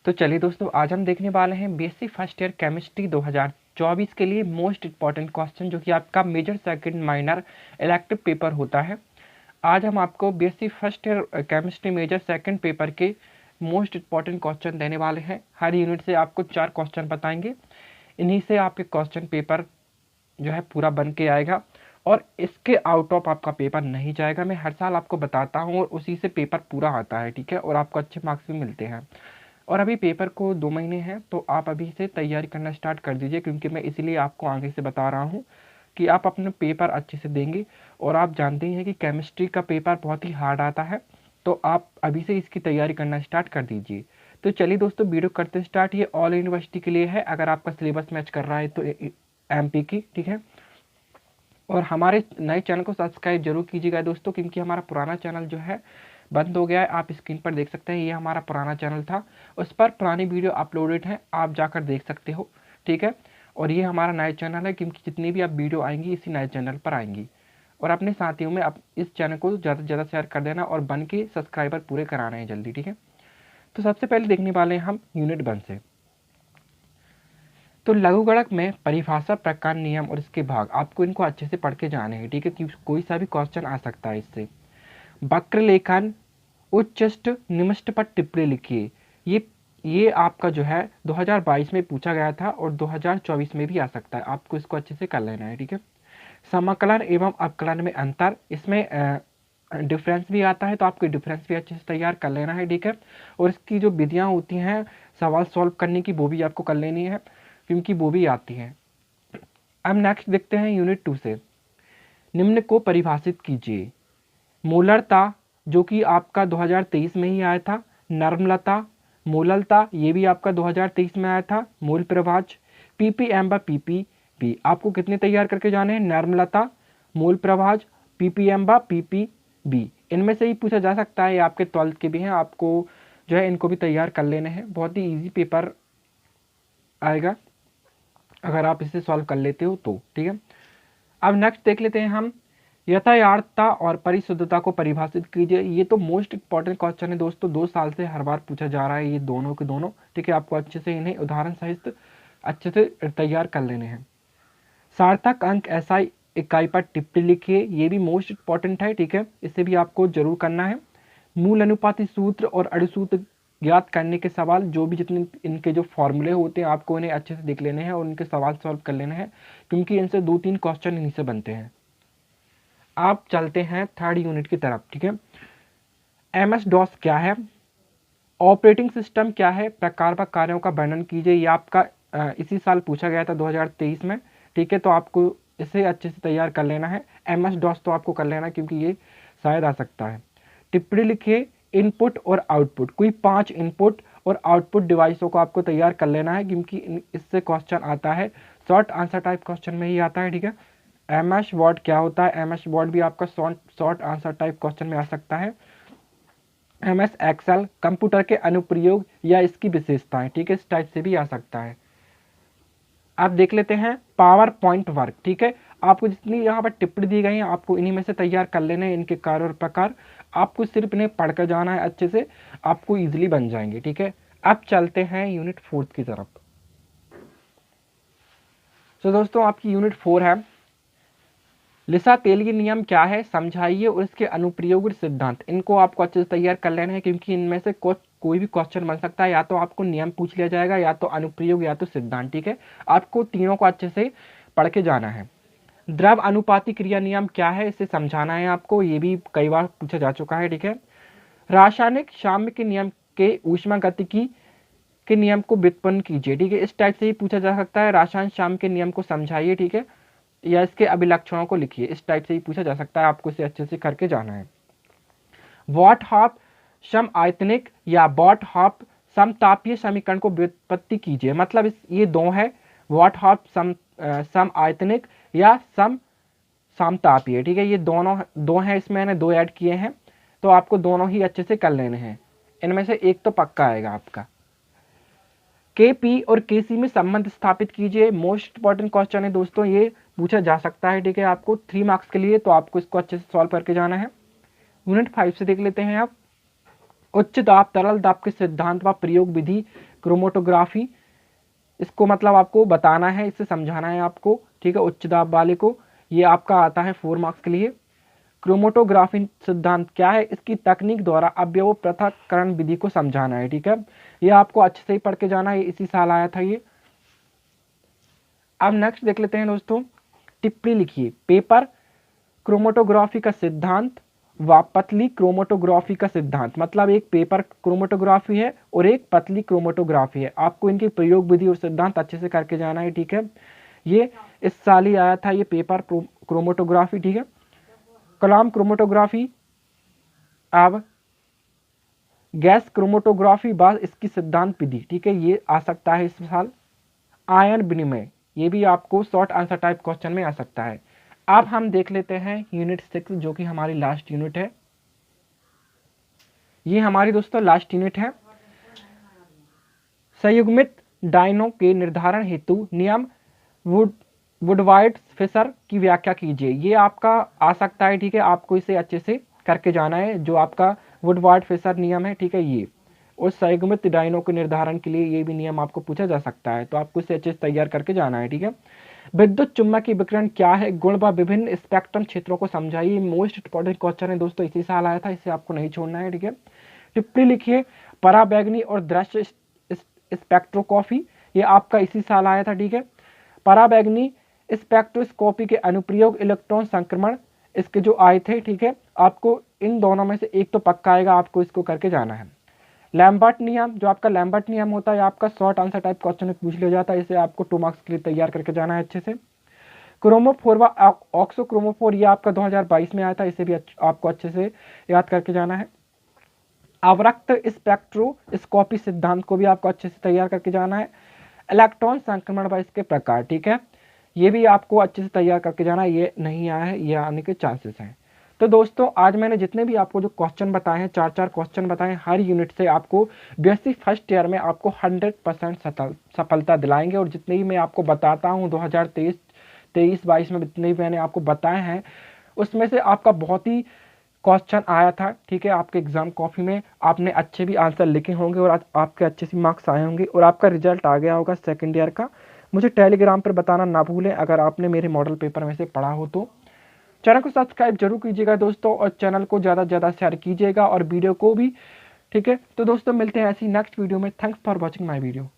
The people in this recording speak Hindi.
तो चलिए दोस्तों, आज हम देखने वाले हैं बीएससी फर्स्ट ईयर केमिस्ट्री 2024 के लिए मोस्ट इंपॉर्टेंट क्वेश्चन, जो कि आपका major second minor elective paper होता है। आज हम आपको BSc first year chemistry major second paper के मोस्ट इंपॉर्टेंट क्वेश्चन देने वाले हैं। हर यूनिट से आपको 4 क्वेश्चन बताएंगे। इन्हीं से आपके क्वेश्चन पेपर जो है पूरा बन के आएगा और इसके आउट ऑफ आपका पेपर नहीं जाएगा। मैं हर साल आपको बताता हूँ और उसी से पेपर पूरा आता है, ठीक है, और आपको अच्छे मार्क्स भी मिलते हैं। और अभी पेपर को 2 महीने हैं, तो आप अभी से तैयारी करना स्टार्ट कर दीजिए, क्योंकि मैं इसीलिए आपको आगे से बता रहा हूँ कि आप अपने पेपर अच्छे से देंगे। और आप जानते ही हैं कि केमिस्ट्री का पेपर बहुत ही हार्ड आता है, तो आप अभी से इसकी तैयारी करना स्टार्ट कर दीजिए। तो चलिए दोस्तों, वीडियो करते स्टार्ट। ये ऑल यूनिवर्सिटी के लिए है, अगर आपका सिलेबस मैच कर रहा है तो एमपी की, ठीक है। और हमारे नए चैनल को सब्सक्राइब जरूर कीजिएगा दोस्तों, क्योंकि हमारा पुराना चैनल जो है बंद हो गया है। आप स्क्रीन पर देख सकते हैं, ये हमारा पुराना चैनल था, उस पर पुरानी वीडियो अपलोडेड है, आप जाकर देख सकते हो, ठीक है। और ये हमारा नया चैनल है, क्योंकि जितनी भी आप वीडियो आएंगी इसी नए चैनल पर आएंगी। और अपने साथियों में आप इस चैनल को ज़्यादा से ज़्यादा शेयर कर देना और बन के सब्सक्राइबर पूरे कराना है जल्दी, ठीक है। तो सबसे पहले देखने वाले हैं हम यूनिट 1 से। तो लघुगणक में परिभाषा, प्रकार, नियम और इसके भाग, आपको इनको अच्छे से पढ़ के जाने हैं, ठीक है, कि कोई सा भी क्वेश्चन आ सकता है इससे। वक्र लेखन, उच्चष्ट निमष्ट पर टिप्पणी लिखिए। ये आपका जो है 2022 में पूछा गया था और 2024 में भी आ सकता है, आपको इसको अच्छे से कर लेना है, ठीक है। समाकलन एवं अवकलन में अंतर, इसमें डिफरेंस भी आता है, तो आपको डिफरेंस भी अच्छे से तैयार कर लेना है, ठीक है। और इसकी जो विधियां होती हैं सवाल सॉल्व करने की, वो भी आपको कर लेनी है, क्योंकि वो भी आती हैं। अब नेक्स्ट देखते हैं यूनिट 2 से। निम्न को परिभाषित कीजिए। मोलरता, जो कि आपका 2023 में ही आया था। नर्मलता, मोललता, ये भी आपका 2023 में आया था। मूल प्रभाज, पीपीएम व पीपीबी, आपको कितने तैयार करके जाने हैं? नर्मलता, मूल प्रभाज, पीपीएम व पीपीबी, इनमें से ही पूछा जा सकता है। ये आपके 12th के भी हैं, आपको जो है इनको भी तैयार कर लेने हैं। बहुत ही ईजी पेपर आएगा अगर आप इसे सॉल्व कर लेते हो तो, ठीक है। अब नेक्स्ट देख लेते हैं हम, यथार्थता और परिशुद्धता को परिभाषित कीजिए। ये तो मोस्ट इंपॉर्टेंट क्वेश्चन है दोस्तों, 2 साल से हर बार पूछा जा रहा है, ये दोनों के दोनों, ठीक है। आपको अच्छे से इन्हें उदाहरण सहित अच्छे से तैयार कर लेने हैं। सार्थक अंक एसआई इकाई पर टिप्पणी लिखिए, ये भी मोस्ट इंपॉर्टेंट है, ठीक है, इसे भी आपको जरूर करना है। मूल अनुपाती सूत्र और अणुसूत्र ज्ञात करने के सवाल, जो भी जितने इनके जो फॉर्मूले होते हैं आपको इन्हें अच्छे से देख लेने हैं और इनके सवाल सॉल्व कर लेने हैं, क्योंकि इनसे 2-3 क्वेश्चन इन्हीं से बनते हैं। आप चलते हैं 3rd यूनिट की तरफ, ठीक है। एमएस डॉस क्या है, ऑपरेटिंग सिस्टम क्या है, प्रकार व कार्यों का वर्णन कीजिए। ये आपका इसी साल पूछा गया था 2023 में, ठीक है, तो आपको इसे अच्छे से तैयार कर लेना है। एमएस डॉस तो आपको कर लेना है, क्योंकि ये शायद आ सकता है। टिप्पणी लिखिए, इनपुट और आउटपुट, कोई 5 इनपुट और आउटपुट डिवाइसों को आपको तैयार कर लेना है, क्योंकि इससे क्वेश्चन आता है, शॉर्ट आंसर टाइप क्वेश्चन में ही आता है, ठीक है। एमएस वर्ड क्या होता है, एमएस वर्ड भी आपका शॉर्ट आंसर टाइप क्वेश्चन में आ सकता है। एमएस एक्सेल, कंप्यूटर के अनुप्रयोग या इसकी विशेषताएं, ठीक है, इस टाइप से भी आ सकता है। आप देख लेते हैं पावर पॉइंट वर्क, ठीक है। आपको जितनी यहाँ पर टिप्पणी दी गई है आपको इन्हीं में से तैयार कर लेने हैं, इनके कार्य और प्रकार, आपको सिर्फ इन्हें पढ़कर जाना है अच्छे से, आपको इजीली बन जाएंगे, ठीक है। अब चलते हैं यूनिट 4 की तरफ। तो दोस्तों आपकी यूनिट 4 है, लिसा तेलीय नियम क्या है समझाइए और इसके अनुप्रयोग और सिद्धांत, इनको आपको अच्छे से तैयार कर लेना है, क्योंकि इनमें से कोई भी क्वेश्चन बन सकता है, या तो आपको नियम पूछ लिया जाएगा, या तो अनुप्रयोग, या तो सिद्धांत, ठीक है। आपको तीनों को अच्छे से पढ़ के जाना है। द्रव अनुपाती क्रिया नियम क्या है, इसे समझाना है आपको, ये भी कई बार पूछा जा चुका है, ठीक है। रासायनिक साम्य के नियम के ऊष्मागतिकी के नियम को व्युत्पन्न कीजिए, ठीक है, इस टाइप से ही पूछा जा सकता है। रासायनिक साम्य के नियम को समझाइए, ठीक है, या इसके अभिलक्षणों को लिखिए, इस टाइप से ही पूछा जा सकता है, आपको इसे अच्छे से करके जाना है। वॉट हॉप सम आयतनिक या वॉट हॉप समतापीय समीकरण को व्युत्पत्ति कीजिए, मतलब ये दो है, वॉट हॉप सम आयतनिक या सम समतापीय, ठीक है, ये दोनों दो हैं, इसमें मैंने 2 ऐड किए हैं, तो आपको दोनों ही अच्छे से कर लेने हैं। इनमें से एक तो पक्का आएगा आपका। के पी और के सी में संबंध स्थापित कीजिए, मोस्ट इंपॉर्टेंट क्वेश्चन है दोस्तों, ये पूछा जा सकता है, ठीक है, आपको 3 मार्क्स के लिए, तो आपको इसको अच्छे से सॉल्व करके जाना है। यूनिट 5 से देख लेते हैं आप, उच्च दाब तरल दाब के सिद्धांत व प्रयोग विधि क्रोमेटोग्राफी, इसको मतलब आपको बताना है, इससे समझाना है आपको, ठीक है, उच्च दाब वाले को। ये आपका आता है 4 मार्क्स के लिए। क्रोमेटोग्राफी सिद्धांत क्या है, इसकी तकनीक द्वारा अवयव पृथक्करण विधि को समझाना है, ठीक है। ये आपको अच्छे से ही पढ़ के जाना है, इसी साल आया था ये। अब नेक्स्ट देख लेते हैं दोस्तों, टिप्पणी लिखिए, पेपर क्रोमेटोग्राफी का सिद्धांत व पतली क्रोमेटोग्राफी का सिद्धांत। मतलब एक पेपर क्रोमेटोग्राफी है और एक पतली क्रोमेटोग्राफी है। आपको इनकी प्रयोग विधि और सिद्धांत अच्छे से करके जाना है, ठीक है। ये इस साल ही आया था ये पेपर क्रोमेटोग्राफी, ठीक है। कलाम क्रोमेटोग्राफी, अब गैस क्रोमेटोग्राफी बाद इसकी सिद्धांत विधि, ठीक है, ये आ सकता है इस साल। आयन विनिमय, ये भी आपको शॉर्ट आंसर टाइप क्वेश्चन में आ सकता है। अब हम देख लेते हैं यूनिट 6, जो कि हमारी लास्ट यूनिट है। ये हमारी दोस्तों लास्ट यूनिट है। संयुग्मित डायनों के निर्धारण हेतु नियम वुडवार्ड फिशर की व्याख्या कीजिए। ये आपका आ सकता है, ठीक है, आपको इसे अच्छे से करके जाना है, जो आपका वुडवार्ड फिशर नियम है, ठीक है, ये। और संयुग्मित डायनों के निर्धारण के लिए ये भी नियम आपको पूछा जा सकता है, तो आपको इसे अच्छे से तैयार करके जाना है, ठीक है। विद्युत चुम्बकीय विकिरण क्या है, गुण व विभिन्न स्पेक्ट्रम क्षेत्रों को समझाइए। मोस्ट इंपॉर्टेंट क्वेश्चन है दोस्तों, इसी साल आया था, इसे आपको नहीं छोड़ना है, ठीक है। टिप्पणी लिखिए, पराबैंगनी और दृश्य स्पेक्ट्रोस्कोपी, ये आपका इसी साल आया था, ठीक है। पराबैंगनी स्पेक्ट्रोस्कोपी के अनुप्रयोग इलेक्ट्रॉन संक्रमण, इसके जो आए थे, ठीक है, आपको इन दोनों में से एक तो पक्का आएगा, आपको इसको करके जाना है। लैम्बर्ट नियम, जो आपका लैम्बर्ट नियम होता है, आपका शॉर्ट आंसर टाइप क्वेश्चन में पूछ लिया जाता है, इसे आपको 2 मार्क्स के लिए तैयार करके जाना है अच्छे से। क्रोमोफोर व ऑक्सोक्रोमोफोर, ये आपका 2022 में आया था, इसे भी आपको अच्छे से याद करके जाना है। अवरक्त स्पेक्ट्रोस्कोपी सिद्धांत को भी आपको अच्छे से तैयार करके जाना है। इलेक्ट्रॉन संक्रमण व इसके प्रकार, ठीक है, ये भी आपको अच्छे से तैयार करके जाना है। ये नहीं आया है, ये आने के चांसेस हैं। तो दोस्तों आज मैंने जितने भी आपको जो क्वेश्चन बताए हैं, 4 क्वेश्चन बताए, हर यूनिट से आपको बीएससी फर्स्ट ईयर में आपको 100% सफलता दिलाएंगे। और जितने ही मैं आपको बताता हूँ 2023-22 में जितने भी मैंने आपको बताए हैं, उसमें से आपका बहुत ही क्वेश्चन आया था, ठीक है। आपके एग्जाम कॉपी में आपने अच्छे भी आंसर लिखे होंगे और आपके अच्छे से मार्क्स आए होंगे और आपका रिजल्ट आ गया होगा सेकंड ईयर का। मुझे टेलीग्राम पर बताना ना भूलें अगर आपने मेरे मॉडल पेपर में से पढ़ा हो तो। चैनल को सब्सक्राइब जरूर कीजिएगा दोस्तों, और चैनल को ज़्यादा से ज़्यादा शेयर कीजिएगा और वीडियो को भी, ठीक है। तो दोस्तों मिलते हैं ऐसी नेक्स्ट वीडियो में। Thanks for watching my video.